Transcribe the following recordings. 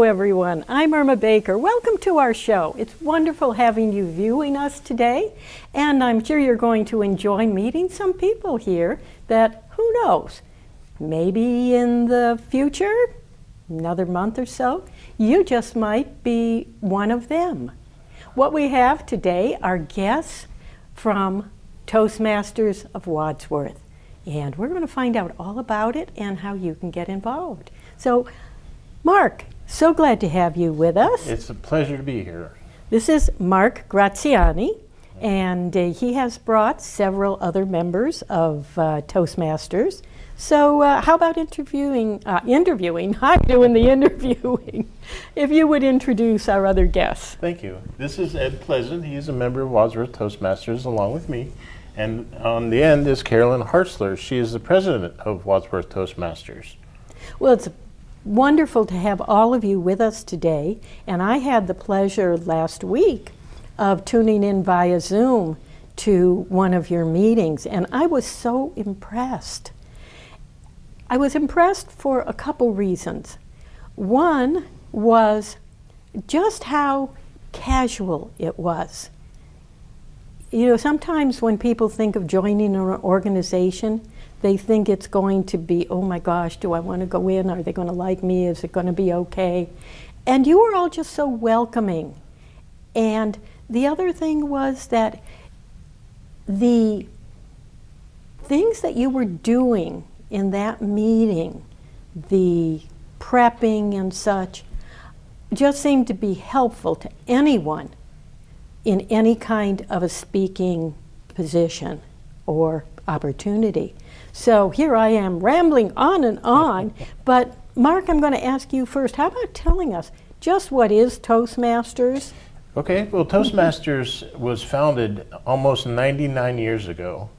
everyone. I'm Irma Baker. Welcome to our show. It's wonderful having you viewing us today, and I'm sure you're going to enjoy meeting some people here that, who knows, maybe in the future, another month or so, you just might be one of them. What we have today are guests from Toastmasters of Wadsworth, and we're going to find out all about it and how you can get involved. So, Mark, so glad to have you with us. It's a pleasure to be here. This is Mark Graziani, and he has brought several other members of Toastmasters. So how about interviewing? I'm doing the interviewing. If you would introduce our other guests. Thank you. This is Ed Pleasant. He's a member of Wadsworth Toastmasters along with me. And on the end is Carolyn Hartzler. She is the president of Wadsworth Toastmasters. Well, it's wonderful to have all of you with us today. And I had the pleasure last week of tuning in via Zoom to one of your meetings. And I was so impressed. I was impressed for a couple reasons. One was just how casual it was. You know, sometimes when people think of joining an organization, they think it's going to be, oh my gosh, do I want to go in? Are they going to like me? Is it going to be okay? And you were all just so welcoming. And the other thing was that the things that you were doing in that meeting, the prepping and such, just seemed to be helpful to anyone in any kind of a speaking position or opportunity. So here I am rambling on and on, but Mark, I'm going to ask you first, how about telling us just what is Toastmasters? Okay, well, Toastmasters was founded almost 99 years ago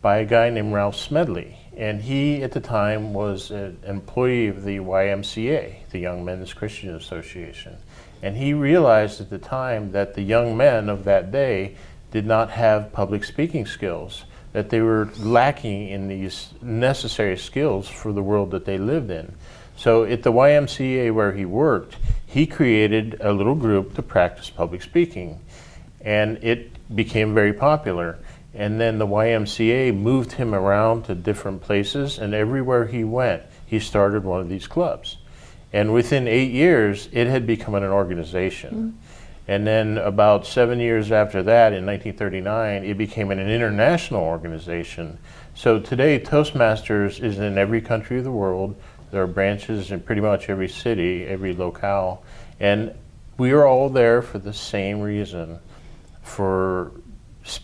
by a guy named Ralph Smedley. And he, at the time, was an employee of the YMCA, the Young Men's Christian Association. And he realized at the time that the young men of that day did not have public speaking skills, that they were lacking in these necessary skills for the world that they lived in. So at the YMCA where he worked, he created a little group to practice public speaking. And it became very popular. And then the YMCA moved him around to different places, and everywhere he went, he started one of these clubs. And within 8 years, it had become an organization. Mm-hmm. And then about 7 years after that, in 1939, it became an international organization. So today, Toastmasters is in every country of the world. There are branches in pretty much every city, every locale. And we are all there for the same reason, for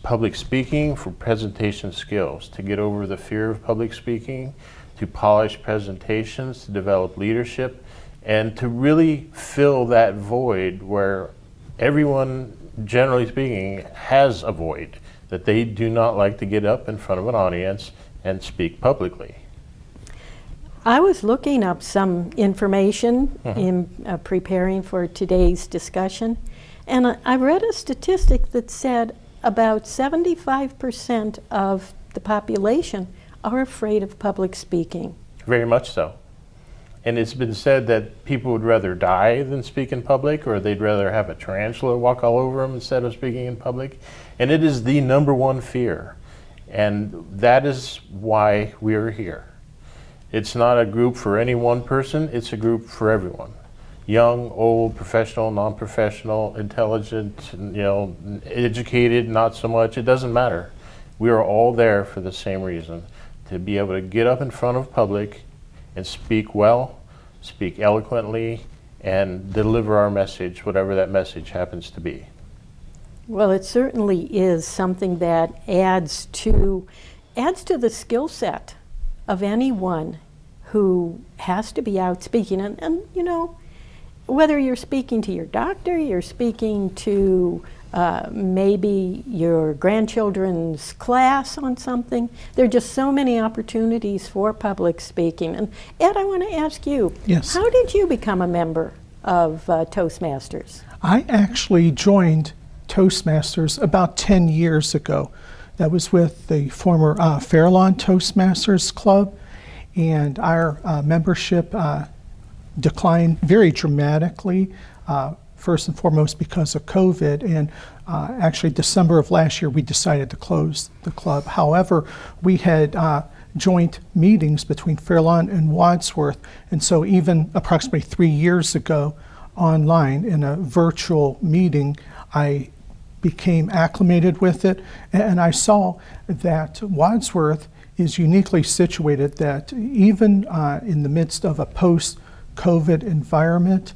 public speaking, for presentation skills, to get over the fear of public speaking, to polish presentations, to develop leadership, and to really fill that void where everyone, generally speaking, has a void, that they do not like to get up in front of an audience and speak publicly. I was looking up some information in preparing for today's discussion, and I read a statistic that said about 75% of the population are afraid of public speaking. Very much so. And it's been said that people would rather die than speak in public, or they'd rather have a tarantula walk all over them instead of speaking in public. And it is the number one fear. And that is why we're here. It's not a group for any one person, it's a group for everyone. Young, old, professional, non-professional, intelligent, educated, not so much, it doesn't matter. We are all there for the same reason, to be able to get up in front of public and speak well, speak eloquently, and deliver our message, whatever that message happens to be. Well, it certainly is something that adds to the skill set of anyone who has to be out speaking. And you know, whether you're speaking to your doctor, you're speaking to maybe your grandchildren's class on something, there are just so many opportunities for public speaking. And Ed, I want to ask you, yes, how did you become a member of Toastmasters? I actually joined Toastmasters about 10 years ago. That was with the former Fairlawn Toastmasters Club, and our membership declined very dramatically, first and foremost because of COVID. And actually, December of last year, we decided to close the club. However, we had joint meetings between Fairlawn and Wadsworth. And so even approximately 3 years ago, online in a virtual meeting, I became acclimated with it, and I saw that Wadsworth is uniquely situated, that even in the midst of a post-COVID environment,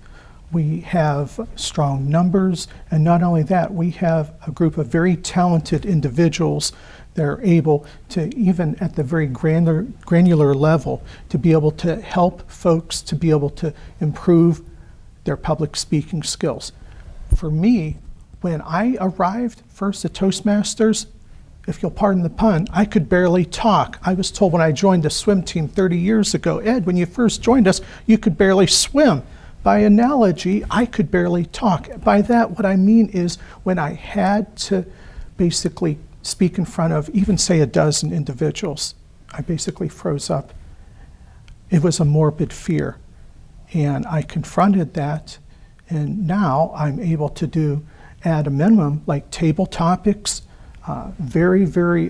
we have strong numbers, and not only that, we have a group of very talented individuals that are able to, even at the very granular level, to be able to help folks to be able to improve their public speaking skills. For me, when I arrived first at Toastmasters, if you'll pardon the pun, I could barely talk. I was told when I joined the swim team 30 years ago, Ed, when you first joined us, you could barely swim. By analogy, I could barely talk. By that, what I mean is when I had to basically speak in front of even, say, a dozen individuals, I basically froze up. It was a morbid fear. And I confronted that, and now I'm able to do, at a minimum, like table topics, very, very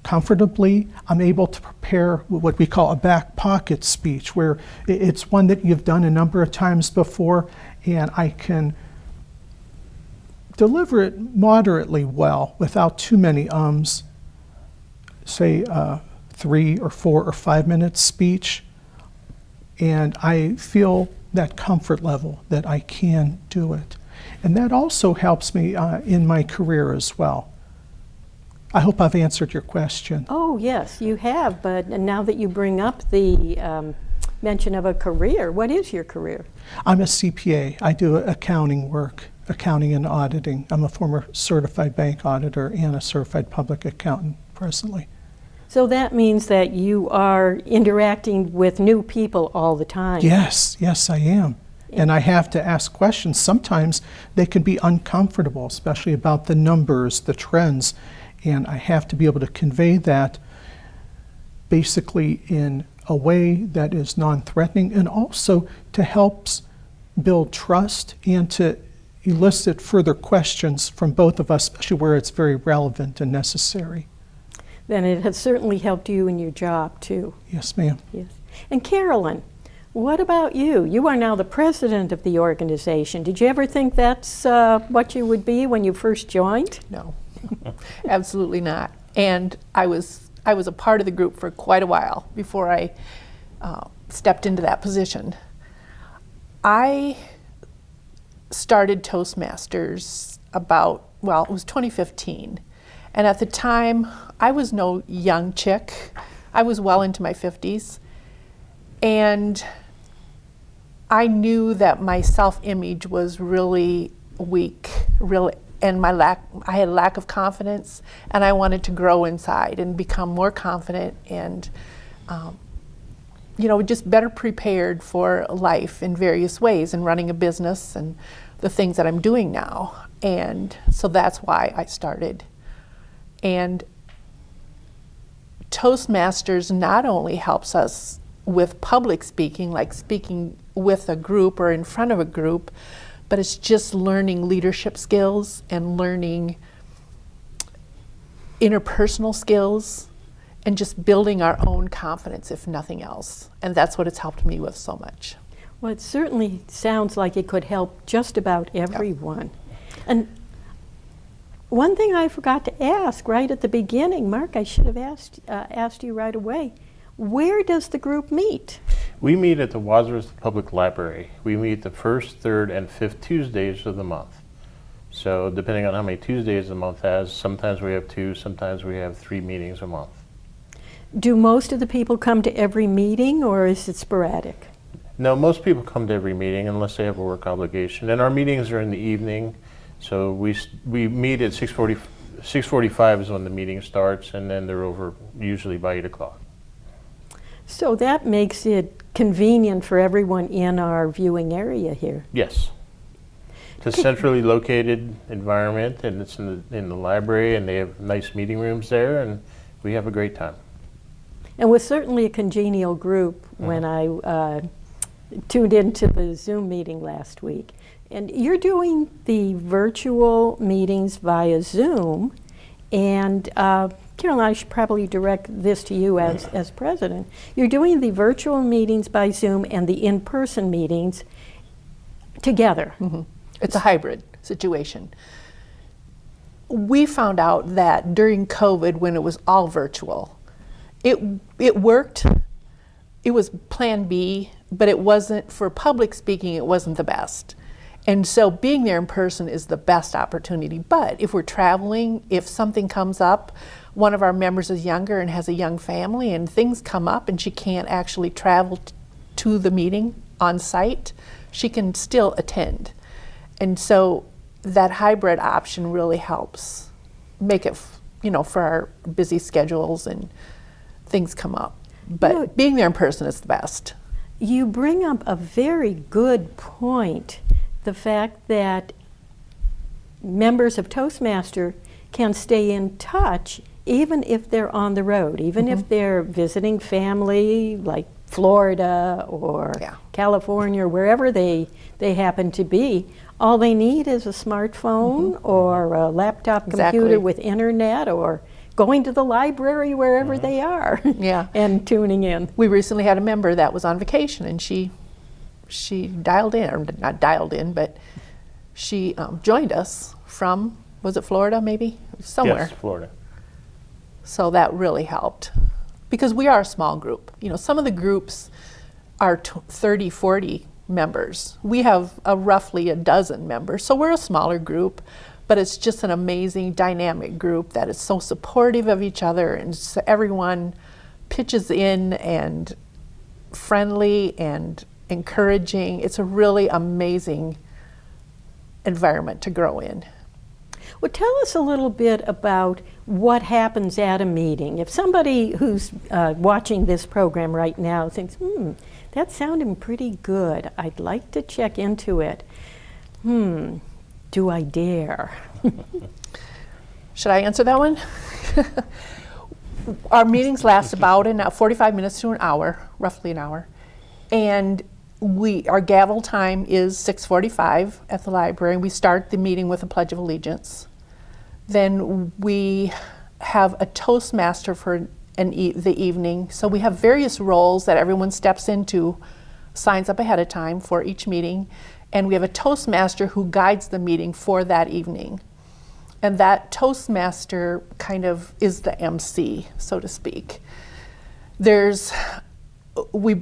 comfortably. I'm able to prepare what we call a back pocket speech, where it's one that you've done a number of times before, and I can deliver it moderately well without too many ums, say 3 or 4 or 5 minute speech. And I feel that comfort level that I can do it. And that also helps me in my career as well. I hope I've answered your question. Oh, yes, you have. But now that you bring up the mention of a career, what is your career? I'm a CPA. I do accounting work, accounting and auditing. I'm a former certified bank auditor and a certified public accountant presently. So that means that you are interacting with new people all the time. Yes, I am. And I have to ask questions. Sometimes they can be uncomfortable, especially about the numbers, the trends, and I have to be able to convey that basically in a way that is non-threatening, and also to help build trust and to elicit further questions from both of us, especially where it's very relevant and necessary. Then it has certainly helped you in your job, too. Yes, ma'am. Yes. And Carolyn, what about you? You are now the president of the organization. Did you ever think that's what you would be when you first joined? No, absolutely not. And I was a part of the group for quite a while before I stepped into that position. I started Toastmasters it was 2015. And at the time, I was no young chick. I was well into my 50s. And I knew that my self-image was really weak, and I had a lack of confidence, and I wanted to grow inside and become more confident and, just better prepared for life in various ways and running a business and the things that I'm doing now. And so that's why I started. And Toastmasters not only helps us with public speaking, like speaking with a group or in front of a group, but it's just learning leadership skills and learning interpersonal skills and just building our own confidence, if nothing else. And that's what it's helped me with so much. Well, it certainly sounds like it could help just about everyone. Yep. And one thing I forgot to ask right at the beginning, Mark, I should have asked you right away. Where does the group meet? We meet at the Wadsworth Public Library. We meet the first, third, and fifth Tuesdays of the month. So depending on how many Tuesdays the month has, sometimes we have 2, sometimes we have 3 meetings a month. Do most of the people come to every meeting, or is it sporadic? No, most people come to every meeting unless they have a work obligation. And our meetings are in the evening. So we meet at 6:45 is when the meeting starts, and then they're over usually by 8 o'clock. So that makes it convenient for everyone in our viewing area here. Yes. It's a centrally located environment, and it's in the library, and they have nice meeting rooms there, and we have a great time. And we're certainly a congenial group when I tuned into the Zoom meeting last week. And you're doing the virtual meetings via Zoom. And Carol, I should probably direct this to you as president. You're doing the virtual meetings by Zoom and the in-person meetings together. Mm-hmm. It's a hybrid situation. We found out that during COVID, when it was all virtual, it worked. It was plan B, but it wasn't, for public speaking, it wasn't the best. And so being there in person is the best opportunity. But if we're traveling, if something comes up, one of our members is younger and has a young family and things come up and she can't actually travel to the meeting on site, she can still attend. And so that hybrid option really helps make it, for our busy schedules and things come up. But being there in person is the best. You bring up a very good point. The fact that members of Toastmaster can stay in touch even if they're on the road, even if they're visiting family like Florida or California or wherever they happen to be. All they need is a smartphone or a laptop computer with internet, or going to the library wherever they are and tuning in. We recently had a member that was on vacation, and she dialed in, or not dialed in, but she joined us from, was it Florida maybe? Somewhere. Yes, Florida. So that really helped, because we are a small group. Some of the groups are 30, 40 members. We have roughly a dozen members, so we're a smaller group, but it's just an amazing dynamic group that is so supportive of each other, and so everyone pitches in and friendly and encouraging. It's a really amazing environment to grow in. Well, tell us a little bit about what happens at a meeting. If somebody who's watching this program right now thinks, that's sounding pretty good, I'd like to check into it. Do I dare? Should I answer that one? Our meetings last about 45 minutes to an hour, roughly an hour. And our gavel time is 6:45 at the library. We start the meeting with a Pledge of Allegiance. Then we have a Toastmaster for the evening. So we have various roles that everyone steps into, signs up ahead of time for each meeting. And we have a Toastmaster who guides the meeting for that evening. And that Toastmaster kind of is the MC, so to speak. We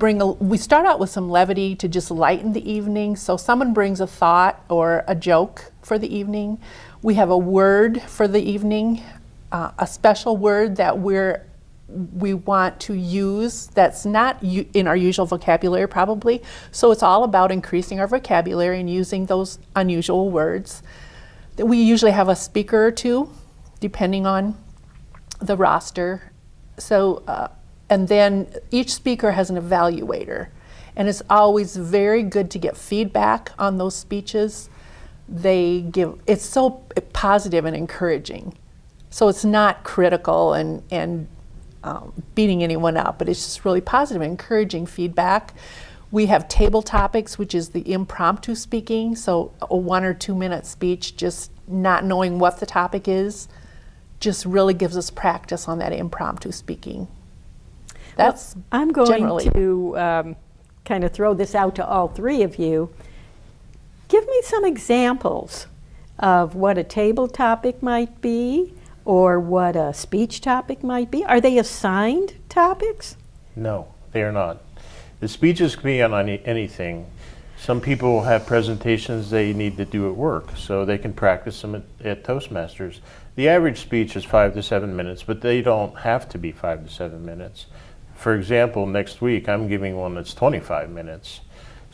start out with some levity to just lighten the evening. So someone brings a thought or a joke for the evening. We have a word for the evening, a special word that we want to use that's not in our usual vocabulary probably. So it's all about increasing our vocabulary and using those unusual words. We usually have a speaker or two, depending on the roster. So, and then each speaker has an evaluator. And it's always very good to get feedback on those speeches. It's so positive and encouraging. So it's not critical and beating anyone up, but it's just really positive and encouraging feedback. We have table topics, which is the impromptu speaking. So a 1 or 2 minute speech, just not knowing what the topic is, just really gives us practice on that impromptu speaking. That's I'm going generally to kind of throw this out to all three of you. Give me some examples of what a table topic might be or what a speech topic might be. Are they assigned topics? No, they are not. The speeches can be on anything. Some people have presentations they need to do at work, so they can practice them at Toastmasters. The average speech is 5 to 7 minutes, but they don't have to be 5 to 7 minutes. For example, next week I'm giving one that's 25 minutes.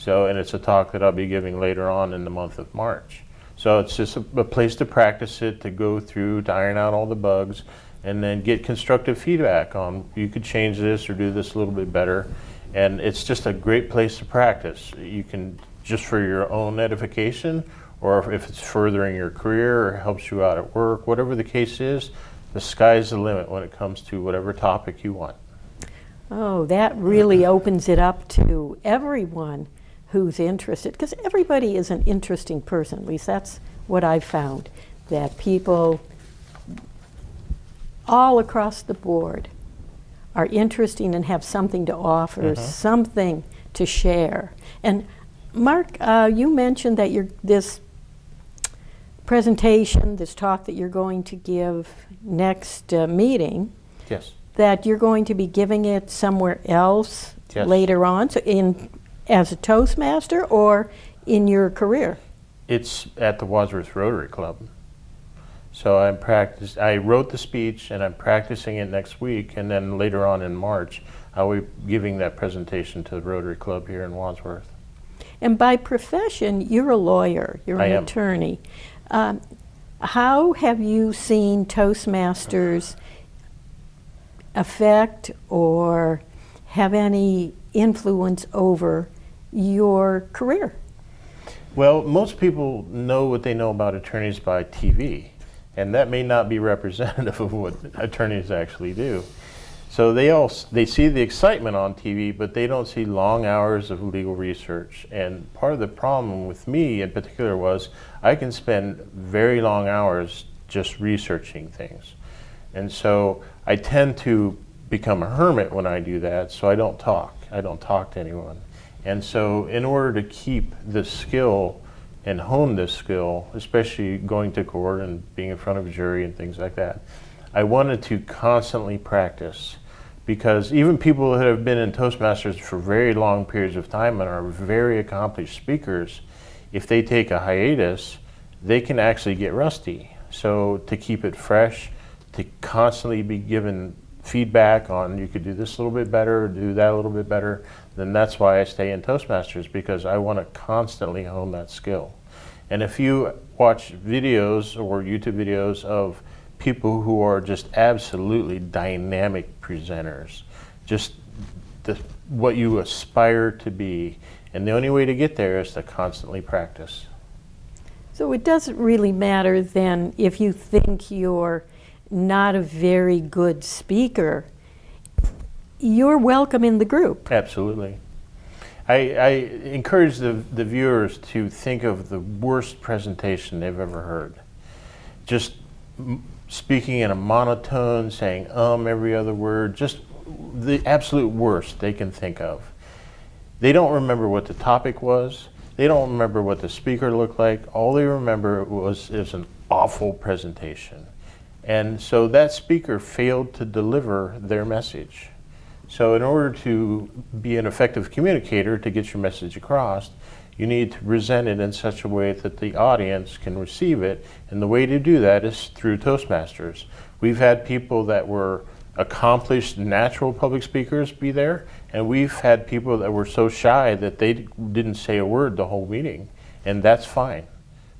And it's a talk that I'll be giving later on in the month of March. So it's just a place to practice it, to go through, to iron out all the bugs, and then get constructive feedback on, you could change this or do this a little bit better. And it's just a great place to practice. You can, just for your own edification, or if it's furthering your career or helps you out at work, whatever the case is, the sky's the limit when it comes to whatever topic you want. Oh, that really opens it up to everyone. who's interested, because everybody is an interesting person, at least that's what I've found, that people all across the board are interesting and have something to offer, something to share. And Mark, you mentioned that this presentation, this talk that you're going to give next meeting, Yes. that you're going to be giving it somewhere else Yes. later on, so as a Toastmaster or in your career? It's at the Wadsworth Rotary Club. So I wrote the speech and I'm practicing it next week, and then later on in March, I'll be giving that presentation to the Rotary Club here in Wadsworth. And by profession, you're a lawyer, you're I an am. attorney. How have you seen Toastmasters affect or have any influence over your career? Well, most people know what they know about attorneys by TV, and that may not be representative of what attorneys actually do. So they see the excitement on TV, but they don't see long hours of legal research. And part of the problem with me in particular was I can spend very long hours just researching things. And so I tend to become a hermit when I do that, so I don't talk. I don't talk to anyone. And so in order to keep this skill and hone this skill, especially going to court and being in front of a jury and things like that, I wanted to constantly practice, because even people that have been in Toastmasters for very long periods of time and are very accomplished speakers, if they take a hiatus, they can actually get rusty. So to keep it fresh, to constantly be given feedback on you could do this a little bit better, do that a little bit better, then that's why I stay in Toastmasters, because I want to constantly hone that skill. And if you watch videos or YouTube videos of people who are just absolutely dynamic presenters, just what you aspire to be, and the only way to get there is to constantly practice. So it doesn't really matter then if you think you're not a very good speaker, you're welcome in the group. Absolutely. I encourage the viewers to think of the worst presentation they've ever heard. Just speaking in a monotone, saying every other word, just the absolute worst they can think of. They don't remember what the topic was. They don't remember what the speaker looked like. All they remember was an awful presentation. And so that speaker failed to deliver their message. So in order to be an effective communicator, to get your message across, you need to present it in such a way that the audience can receive it. And the way to do that is through Toastmasters. We've had people that were accomplished natural public speakers be there, and we've had people that were so shy that they didn't say a word the whole meeting. And that's fine.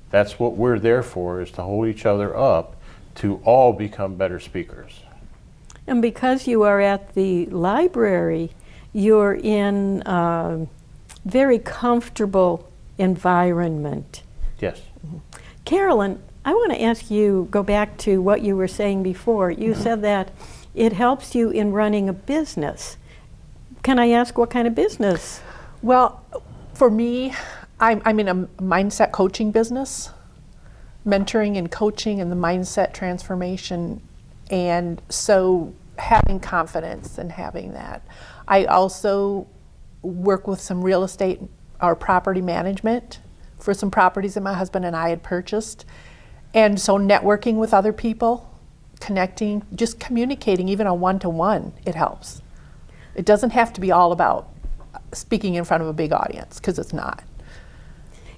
That's what we're there for, is to hold each other up to all become better speakers. And because you are at the library, you're in a very comfortable environment. Yes. Carolyn, I want to ask you, go back to what you were saying before. You said that it helps you in running a business. Can I ask what kind of business? Well, for me, I'm in a mindset coaching business, mentoring and coaching and the mindset transformation. And so having confidence and having that. I also work with some real estate or property management for some properties that my husband and I had purchased. And so networking with other people, connecting, just communicating, even a one-to-one, it helps. It doesn't have to be all about speaking in front of a big audience, because it's not.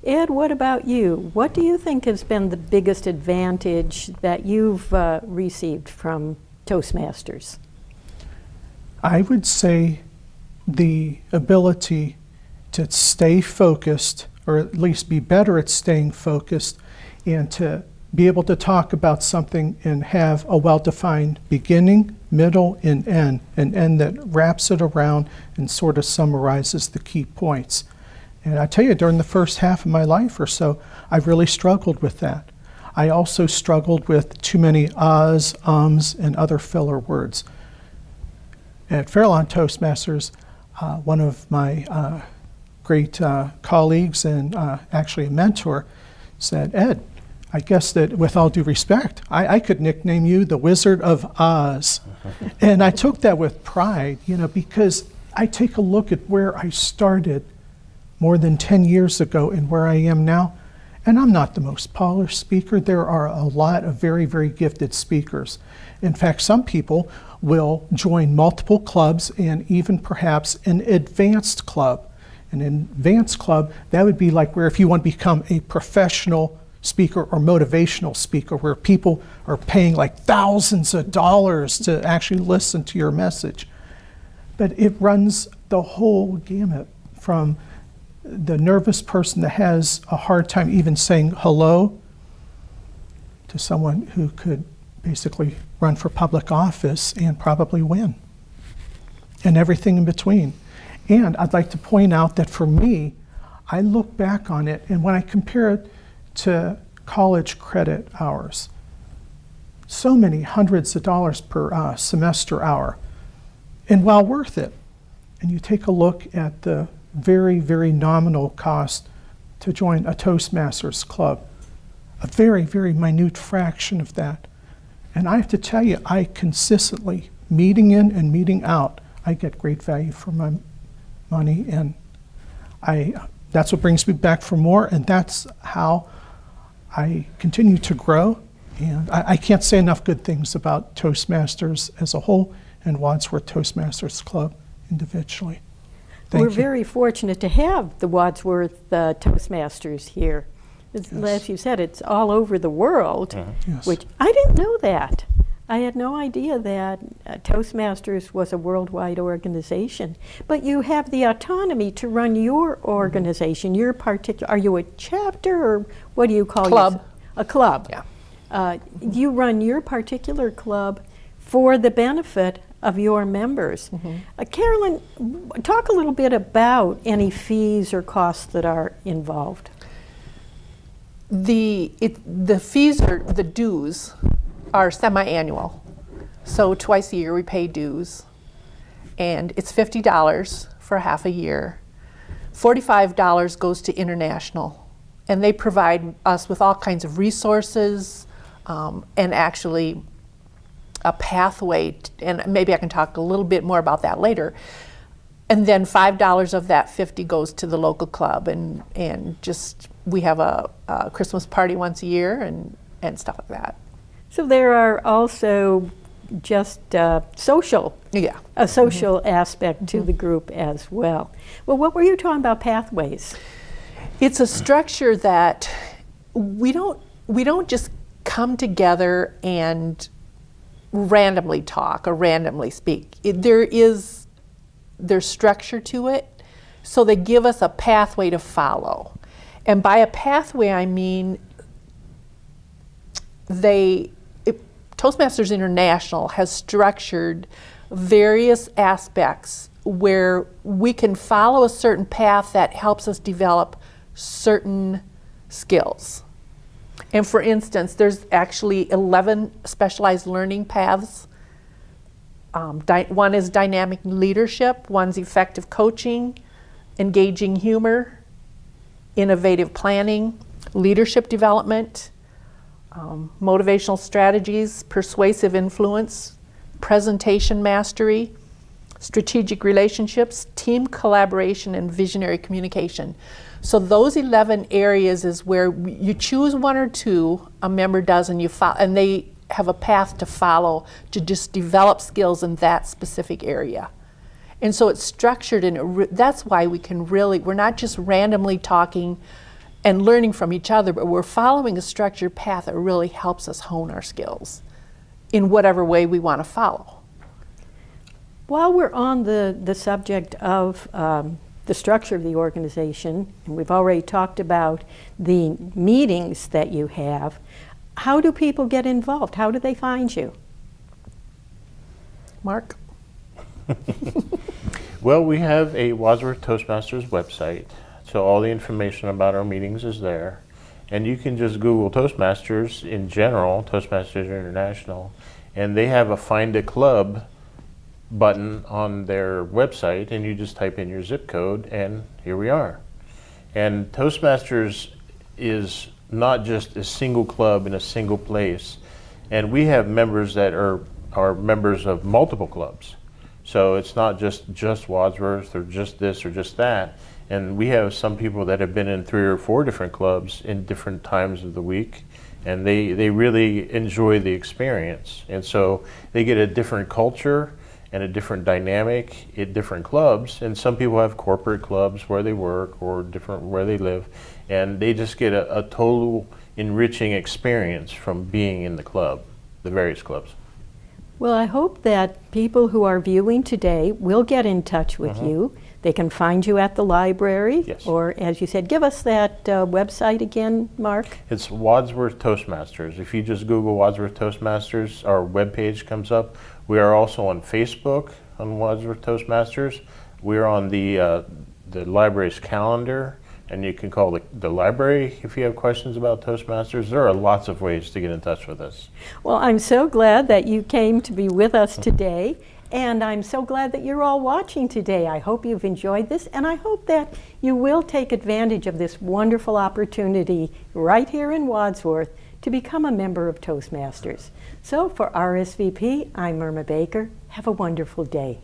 Ed, what about you? What do you think has been the biggest advantage that you've received from Toastmasters? I would say the ability to stay focused, or at least be better at staying focused, and to be able to talk about something and have a well-defined beginning, middle, and end that wraps it around and sort of summarizes the key points. And I tell you, during the first half of my life or so, I really struggled with that. I also struggled with too many ahs, ums, and other filler words. At Fairlawn Toastmasters, one of my great colleagues and actually a mentor, said, Ed, I guess that with all due respect, I could nickname you the Wizard of Oz. And I took that with pride, because I take a look at where I started more than 10 years ago and where I am now. And I'm not the most polished speaker. There are a lot of very, very gifted speakers. In fact, some people will join multiple clubs and even perhaps an advanced club. An advanced club, that would be like where if you want to become a professional speaker or motivational speaker, where people are paying like thousands of dollars to actually listen to your message. But it runs the whole gamut from the nervous person that has a hard time even saying hello to someone who could basically run for public office and probably win, and everything in between. And I'd like to point out that for me, I look back on it, and when I compare it to college credit hours, so many hundreds of dollars per semester hour, and well worth it. And you take a look at the very, very nominal cost to join a Toastmasters club, a very, very minute fraction of that. And I have to tell you, I consistently, meeting in and meeting out, I get great value for my money, and that's what brings me back for more, and that's how I continue to grow. And I can't say enough good things about Toastmasters as a whole and Wadsworth Toastmasters Club individually. Thank We're you. very fortunate to have the Wadsworth Toastmasters here. Yes. As you said, it's all over the world, Yes. which I didn't know that. I had no idea that Toastmasters was a worldwide organization. But you have the autonomy to run your organization, your particular, are you a chapter or what do you call Club. yourself? A club. Yeah. You run your particular club for the benefit of your members. Carolyn, talk a little bit about any fees or costs that are involved. The fees or the dues are semi-annual. So twice a year we pay dues, and it's $50 for half a year. $45 goes to international, and they provide us with all kinds of resources and actually a pathway, and maybe I can talk a little bit more about that later. And then $5 of that 50 goes to the local club, and just we have a Christmas party once a year and stuff like that. So there are also just social, Yeah. a social aspect to the group as well. Well, what were you talking about pathways? It's a structure that we don't just come together and randomly talk or randomly speak. There's structure to it, so they give us a pathway to follow. And by a pathway, I mean Toastmasters International has structured various aspects where we can follow a certain path that helps us develop certain skills. And for instance, there's actually 11 specialized learning paths. One is dynamic leadership, one's effective coaching, engaging humor, innovative planning, leadership development, motivational strategies, persuasive influence, presentation mastery, strategic relationships, team collaboration, and visionary communication. So those 11 areas is where you choose one or two, a member does, and and they have a path to follow to just develop skills in that specific area. And so it's structured, and that's why we're not just randomly talking and learning from each other, but we're following a structured path that really helps us hone our skills in whatever way we want to follow. While we're on the subject of the structure of the organization, and we've already talked about the meetings that you have, how do people get involved? How do they find you? Mark? Well, we have a Wadsworth Toastmasters website, so all the information about our meetings is there. And you can just Google Toastmasters in general, Toastmasters International, and they have a Find a Club button on their website, and you just type in your zip code, and here we are. And Toastmasters is not just a single club in a single place, and we have members that are members of multiple clubs. So it's not just Wadsworth or just this or just that. And we have some people that have been in 3 or 4 different clubs in different times of the week, and they really enjoy the experience. And so they get a different culture and a different dynamic at different clubs. And some people have corporate clubs where they work or different where they live, and they just get a total enriching experience from being in the club, the various clubs. Well, I hope that people who are viewing today will get in touch with you. They can find you at the library. Yes. Or, as you said, give us that website again, Mark. It's Wadsworth Toastmasters. If you just Google Wadsworth Toastmasters, our webpage comes up. We are also on Facebook on Wadsworth Toastmasters. We're on the library's calendar, and you can call the library if you have questions about Toastmasters. There are lots of ways to get in touch with us. Well, I'm so glad that you came to be with us today, and I'm so glad that you're all watching today. I hope you've enjoyed this, and I hope that you will take advantage of this wonderful opportunity right here in Wadsworth to become a member of Toastmasters. So for RSVP, I'm Irma Baker. Have a wonderful day.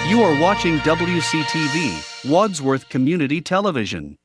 You are watching WCTV, Wadsworth Community Television.